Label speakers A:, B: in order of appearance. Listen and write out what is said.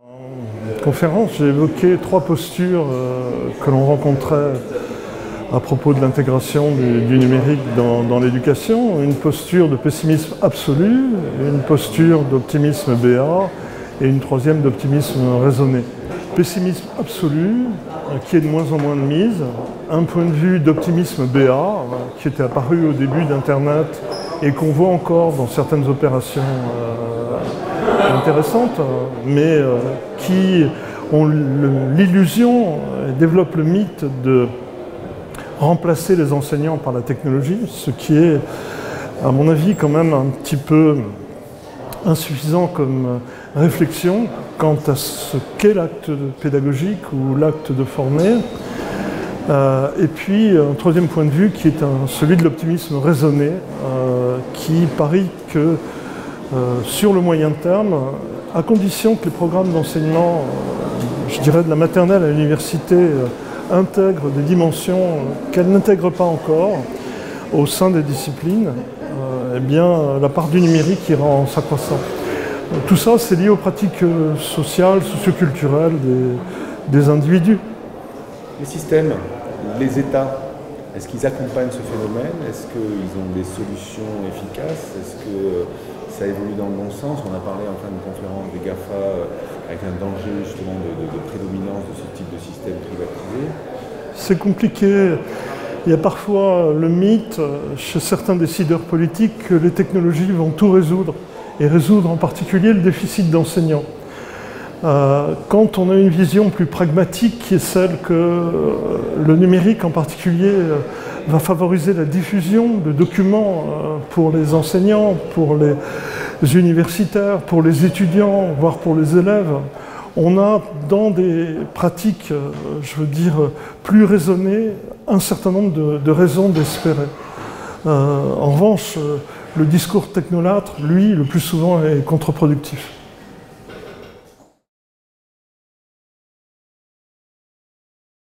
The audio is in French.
A: En conférence, j'ai évoqué trois postures que l'on rencontrait à propos de l'intégration du numérique dans l'éducation. Une posture de pessimisme absolu, une posture d'optimisme béat et une troisième d'optimisme raisonné. Pessimisme absolu, qui est de moins en moins de mise, un point de vue d'optimisme béat, qui était apparu au début d'Internet et qu'on voit encore dans certaines opérations intéressantes, mais qui ont l'illusion, développent le mythe de remplacer les enseignants par la technologie, ce qui est, à mon avis, quand même un petit peu insuffisant comme réflexion quant à ce qu'est l'acte pédagogique ou l'acte de former. Et puis un troisième point de vue qui est celui de l'optimisme raisonné, qui parie que sur le moyen terme, à condition que les programmes d'enseignement, je dirais de la maternelle à l'université, intègrent des dimensions qu'elles n'intègrent pas encore au sein des disciplines, eh bien la part du numérique ira en s'accroissant. Tout ça, c'est lié aux pratiques sociales, socioculturelles des individus.
B: Les systèmes, les États, est-ce qu'ils accompagnent ce phénomène? Est-ce qu'ils ont des solutions efficaces? Est-ce que ça évolue dans le bon sens? On a parlé en fin de conférence des GAFA avec un danger justement de prédominance de ce type de système privatisé.
A: C'est compliqué. Il y a parfois le mythe chez certains décideurs politiques que les technologies vont tout résoudre, et résoudre en particulier le déficit d'enseignants. Quand on a une vision plus pragmatique qui est celle que le numérique en particulier va favoriser la diffusion de documents pour les enseignants, pour les universitaires, pour les étudiants, voire pour les élèves, on a dans des pratiques, je veux dire, plus raisonnées, un certain nombre de raisons d'espérer. En revanche, le discours technolâtre, lui, le plus souvent est contre-productif.